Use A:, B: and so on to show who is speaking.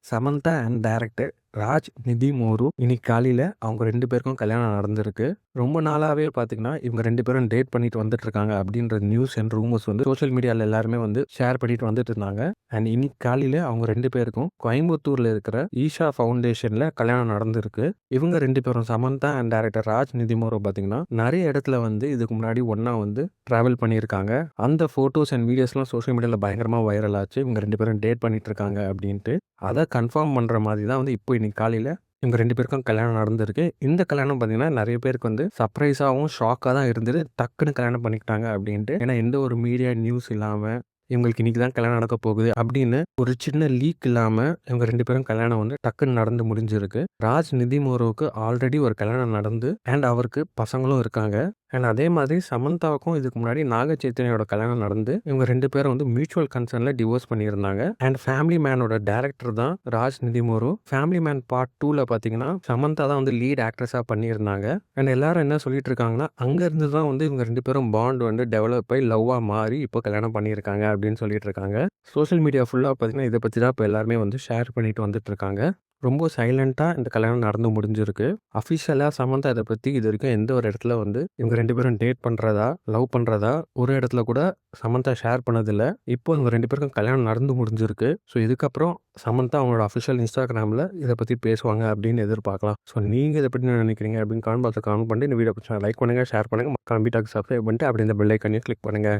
A: Samantha and director Raj நிதி மோரு இன்னைக்கு காலையில் அவங்க 2 பேருக்கும் கல்யாணம் நடந்திருக்கு. ரொம்ப நாளாகவே பார்த்தீங்கன்னா இவங்க 2 பேரும் டேட் பண்ணிட்டு வந்துட்டு இருக்காங்க அப்படின்ற நியூஸ் அண்ட் ரூமர்ஸ் வந்து சோஷியல் மீடியாவில் எல்லாருமே வந்து ஷேர் பண்ணிட்டு வந்துட்டு இருந்தாங்க. அண்ட் இன்னைக்கு காலையில் அவங்க 2 பேருக்கும் கோயம்புத்தூரில் இருக்கிற ஈஷா ஃபவுண்டேஷனில் கல்யாணம் நடந்திருக்கு. இவங்க 2 பேரும் சமந்தா அண்ட் டைரக்டர் ராஜ் நிதி மோரு பார்த்தீங்கன்னா நிறைய இடத்துல வந்து இதுக்கு முன்னாடி ஒன்றா வந்து ட்ராவல் பண்ணியிருக்காங்க. அந்த ஃபோட்டோஸ் அண்ட் வீடியோஸ்லாம் சோஷியல் மீடியாவில் பயங்கரமாக வைரல் ஆச்சு. இவங்க 2 பேரும் டேட் பண்ணிட்டு இருக்காங்க அப்படின்ட்டு. அதை கன்ஃபார்ம் பண்ணுற மாதிரி தான் வந்து இப்போ இன்னைக்கு காலையில் இவங்க 2 பேருக்கும் கல்யாணம் நடந்திருக்கு. இந்த கல்யாணம் பார்த்தீங்கன்னா நிறைய பேருக்கு வந்து சர்ப்ரைஸாகவும் ஷாக்காக தான் இருந்தது. டக்குன்னு கல்யாணம் பண்ணிக்கிட்டாங்க அப்படின்ட்டு. ஏன்னா எந்த ஒரு மீடியா நியூஸ் இல்லாமல் இவங்களுக்கு இன்னைக்கு தான் கல்யாணம் நடக்க போகுது அப்படின்னு ஒரு சின்ன லீக் இல்லாமல் இவங்க 2 பேரும் கல்யாணம் வந்து டக்குன்னு நடந்து முடிஞ்சிருக்கு. ராஜ் நிதி மோரோவுக்கு ஆல்ரெடி ஒரு கல்யாணம் நடந்து அண்ட் அவருக்கு பசங்களும் இருக்காங்க. அண்ட் அதே மாதிரி சமந்தாவுக்கும் இதுக்கு முன்னாடி நாக சைத்தன்யாவோட கல்யாணம் நடந்து இவங்க 2 பேரும் வந்து மியூச்சுவல் கன்சர்ன்ல டிவோர்ஸ் பண்ணியிருந்தாங்க. அண்ட் ஃபேமிலி மேனோட டைரக்டர் தான் ராஜ் நிதி மோரு. ஃபேமிலி மேன் பார்ட் 2ல பார்த்தீங்கன்னா சமந்தா தான் வந்து லீட் ஆக்ட்ரஸாக பண்ணியிருந்தாங்க. அண்ட் எல்லாரும் என்ன சொல்லிட்டு இருக்காங்கன்னா அங்கேருந்து தான் வந்து இவங்க 2 பேரும் பாண்ட் வந்து டெவலப் ஆகி லவ்வாக மாறி இப்போ கல்யாணம் பண்ணியிருக்காங்க அப்படின்னு சொல்லிட்டு இருக்காங்க. சோஷியல் மீடியா ஃபுல்லாக பார்த்தீங்கன்னா இதை பற்றி தான் இப்போ எல்லாருமே வந்து ஷேர் பண்ணிட்டு வந்துட்டு இருக்காங்க. ரொம்ப சைலண்ட்டாக இந்த கல்யாணம் நடந்து முடிஞ்சிருக்கு. அஃபிஷியலாக சமந்தா இதை பற்றி இது வரைக்கும் எந்த ஒரு இடத்துல வந்து இவங்க 2 பேரும் டேட் பண்ணுறதா லவ் பண்ணுறதா ஒரு இடத்துல கூட சமந்தா ஷேர் பண்ணதில்லை. இப்போ இவங்க 2 பேருக்கும் கல்யாணம் நடந்து முடிஞ்சிருக்கு. ஸோ இதுக்கப்புறம் சமந்தா அவங்களோட அஃபிஷியல் இன்ஸ்டாகிராமில் இதை பற்றி பேசுவாங்க அப்படின்னு எதிர்பார்க்கலாம். ஸோ நீங்கள் இதை பற்றி என்ன நினைக்கிறீங்க அப்படின்னு கமெண்ட் பாக்ஸில் கமெண்ட் பண்ணிட்டு இந்த வீடியோ பிடிச்சா லைக் பண்ணுங்கள், ஷேர் பண்ணுங்கள், மறக்காம வீட்டாக்கு சப்ஸ்கிரைப் பண்ணிட்டு அப்படி இந்த பெல் ஐக்கானையும் கிளிக் பண்ணுங்கள்.